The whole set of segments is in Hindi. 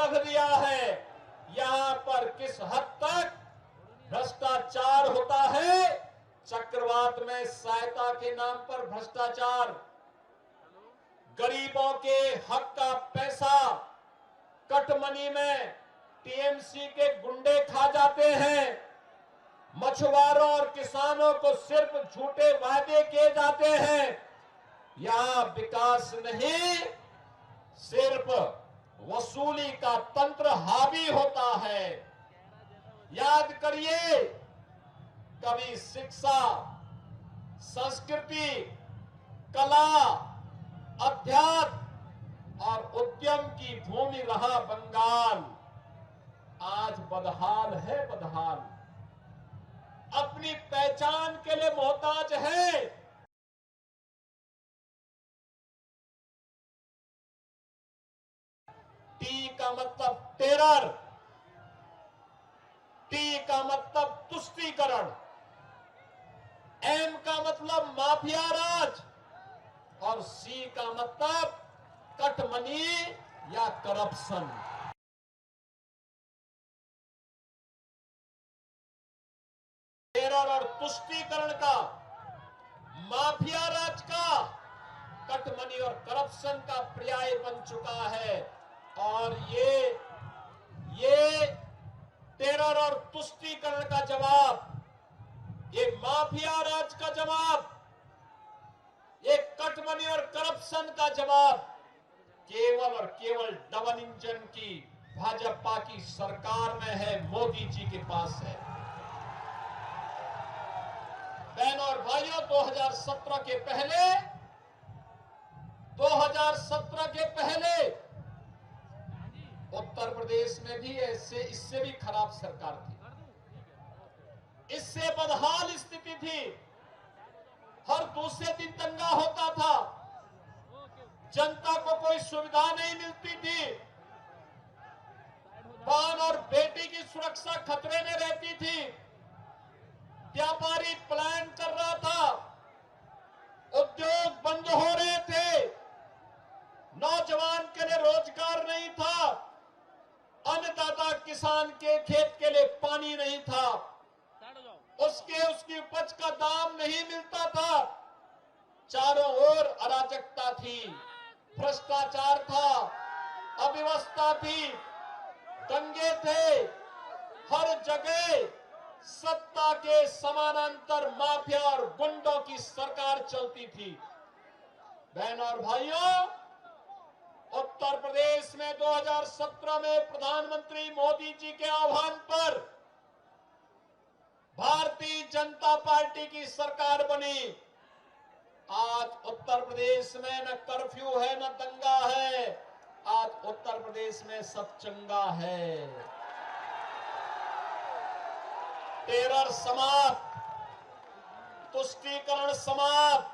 रख दिया है। यहां पर किस हद तक भ्रष्टाचार होता है, चक्रवात में सहायता के नाम पर भ्रष्टाचार, गरीबों के हक का पैसा कटमनी में टीएमसी के गुंडे खा जाते हैं। मछुआरों और किसानों को सिर्फ झूठे वादे किए जाते हैं। यहां विकास नहीं, सिर्फ वसूली का तंत्र हावी होता है। याद करिए, कभी शिक्षा, संस्कृति, कला, अध्यात्म और उद्यम की भूमि रहा बंगाल, आज बदहाल है, बदहाल। अपनी पहचान के लिए मोहताज है। टी का मतलब टेरर, टी का मतलब तुष्टीकरण, एम का मतलब माफिया राज और सी का मतलब कटमनी या करप्शन। टेरर और तुष्टीकरण का, माफिया राज का, कटमनी और करप्शन का पर्याय बन चुका है। और ये टेरर और तुष्टीकरण का जवाब, ये माफिया राज का जवाब, ये कटमनी और करप्शन का जवाब केवल और केवल डबल इंजन की भाजपा की सरकार में है, मोदी जी के पास है। बहनों और भाइयों, 2017 के पहले उत्तर प्रदेश में भी इससे भी खराब सरकार थी, इससे बदहाल स्थिति थी। हर दूसरे दिन दंगा होता था, जनता को कोई सुविधा नहीं मिलती थी, बहन और बेटी की सुरक्षा खतरे में रहती थी, व्यापारी पलायन कर रहा था, उद्योग बंद हो रहे थे, नौजवान के लिए रोजगार नहीं था, अन्नदाता किसान के खेत के लिए पानी नहीं था, उसकी उपज का दाम नहीं मिलता था, चारों ओर अराजकता थी, भ्रष्टाचार था, अव्यवस्था थी, दंगे थे, हर जगह सत्ता के समानांतर माफिया और गुंडों की सरकार चलती थी। बहनों और भाइयों, उत्तर प्रदेश में 2017 में प्रधानमंत्री मोदी जी के आह्वान पर भारतीय जनता पार्टी की सरकार बनी। आज उत्तर प्रदेश में न कर्फ्यू है, न दंगा है, आज उत्तर प्रदेश में सब चंगा है। टेरर समाप्त, तुष्टीकरण समाप्त,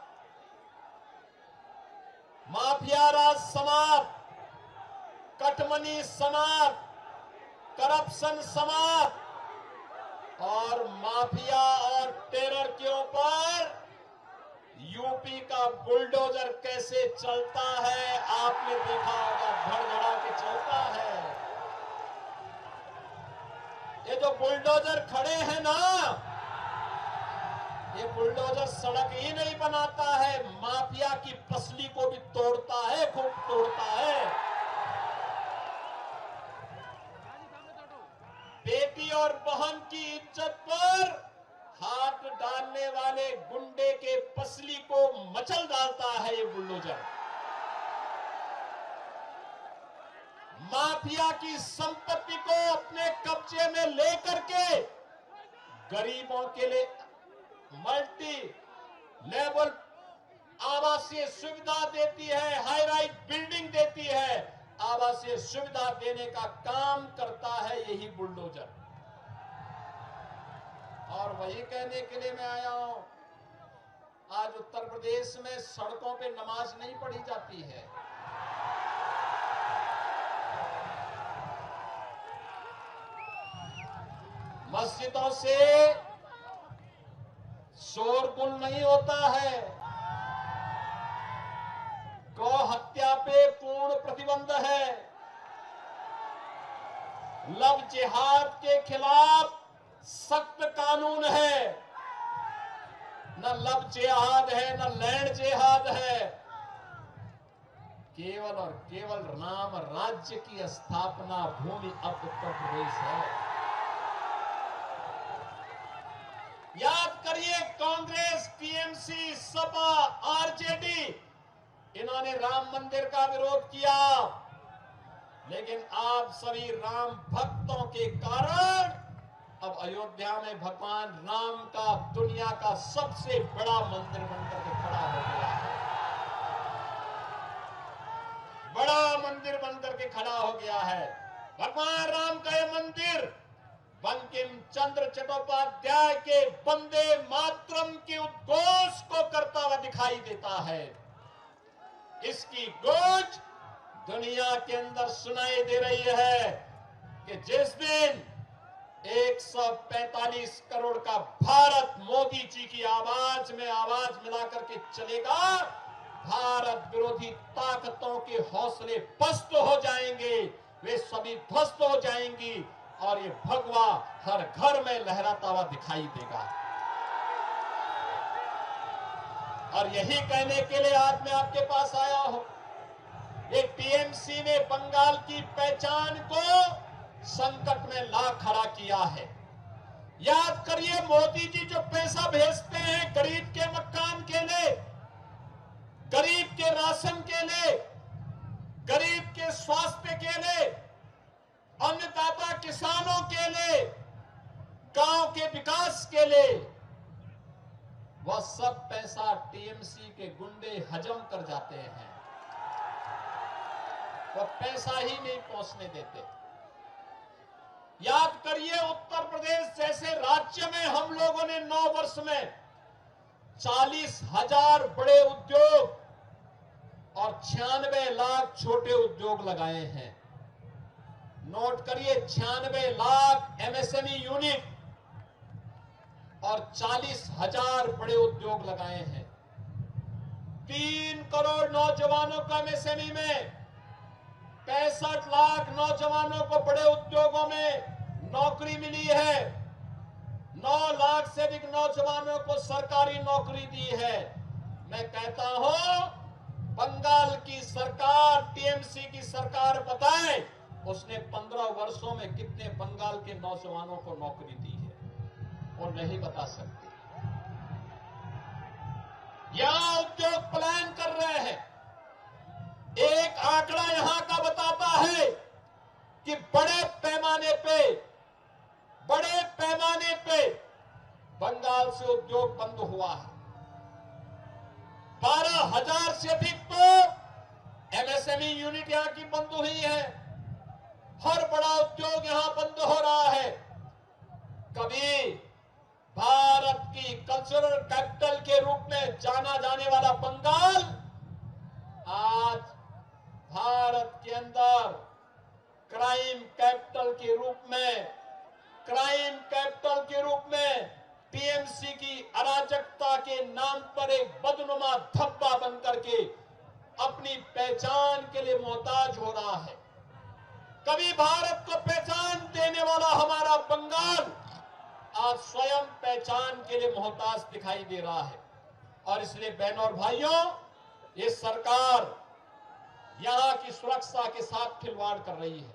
माफिया राज समाप्त, कटमनी समाप्त, करप्शन समाप्त और माफिया और टेरर के ऊपर यूपी का बुलडोजर कैसे चलता है आपने देखा होगा, धड़धड़ा के चलता है। ये जो बुलडोजर खड़े हैं ना, ये बुलडोजर सड़क ही नहीं बनाता है, माफिया की पसली को भी तोड़ता है, खूब तोड़ता है। बेटी और बहन की इज्जत पर हाथ डालने वाले गुंडे के पसली को मचल डालता है ये बुलडोजर। माफिया की संपत्ति को अपने कब्जे में लेकर के गरीबों के लिए मल्टी लेवल आवासीय सुविधा देती है, हाई राइज बिल्डिंग देती है, आवासीय सुविधा देने का काम करता है यही बुलडोजर। और वही कहने के लिए मैं आया हूं, आज उत्तर प्रदेश में सड़कों पे नमाज नहीं पढ़ी जाती है। मस्जिदों से शोरगुल नहीं होता है, गौ हत्या पे पूर्ण प्रतिबंध है, लव जिहाद के खिलाफ सख्त कानून है। न लव जिहाद है, न लैंड जिहाद है। केवल और केवल राम राज्य की स्थापना भूमि अब उत्तर प्रदेश है। याद करिए, कांग्रेस, टीएमसी, सपा, आरजेडी, इन्होंने राम मंदिर का विरोध किया, लेकिन आप सभी राम भक्तों के कारण अब अयोध्या में भगवान राम का दुनिया का सबसे बड़ा मंदिर बनकर के खड़ा हो गया है। बड़ा मंदिर बनकर के खड़ा हो गया है। भगवान राम का यह मंदिर बंकिम चंद्र चट्टोपाध्याय के वंदे मातरम के उद्घोष को करता हुआ दिखाई देता है। इसकी गूंज दुनिया के अंदर सुनाई दे रही है कि जिस दिन 145 करोड़ का भारत मोदी जी की आवाज में आवाज मिलाकर के चलेगा, भारत विरोधी ताकतों के हौसले पस्त हो जाएंगे, वे सभी ध्वस्त हो जाएंगी और ये भगवा हर घर में लहराता हुआ दिखाई देगा। और यही कहने के लिए आज मैं आपके पास आया हूं। ये टीएमसी ने बंगाल की पहचान को संकट में ला खड़ा किया है। याद करिए, मोदी जी जो पैसा भेजते हैं गरीब के मकान के लिए, गरीब के राशन के लिए, गरीब के स्वास्थ्य के लिए, अन्नदाता किसानों के लिए, गांव के विकास के लिए, वह सब पैसा टीएमसी के गुंडे हजम कर जाते हैं। वह पैसा ही नहीं पहुंचने देते। याद करिए, उत्तर प्रदेश जैसे राज्य में हम लोगों ने 9 वर्ष में 40,000 बड़े उद्योग और 96 लाख छोटे उद्योग लगाए हैं। नोट करिए, 96 लाख एमएसएमई यूनिट और 40,000 बड़े उद्योग लगाए हैं। 3 करोड़ नौजवानों का एमएसएमई में, 65 लाख नौजवानों को बड़े उद्योगों में नौकरी मिली है। 9 लाख से अधिक नौजवानों को सरकारी नौकरी दी है। मैं कहता हूं, बंगाल की सरकार, टीएमसी की सरकार बताए उसने 15 वर्षों में कितने बंगाल के नौजवानों को नौकरी दी है, वो नहीं बता सकती। यहां उद्योग प्लान कर रहे हैं। एक आंकड़ा यहां का बताता है कि बड़े पैमाने पे बंगाल से उद्योग बंद हुआ है। 12,000 से अधिक तो एमएसएमई यूनिट यहां की बंद हुई है। हर बड़ा उद्योग यहां बंद हो रहा है। कभी भारत की कल्चरल कैपिटल के रूप में जाना जाने वाला बंगाल आज भारत के अंदर क्राइम कैपिटल के रूप में टीएमसी की अराजकता के नाम पर एक बदनुमा धब्बा बनकर के अपनी पहचान के लिए मोहताज हो रहा है। कभी भारत को पहचान देने वाला हमारा बंगाल आज स्वयं पहचान के लिए मोहताज दिखाई दे रहा है। और इसलिए बहनों और भाइयों, ये सरकार यहां की सुरक्षा के साथ खिलवाड़ कर रही है।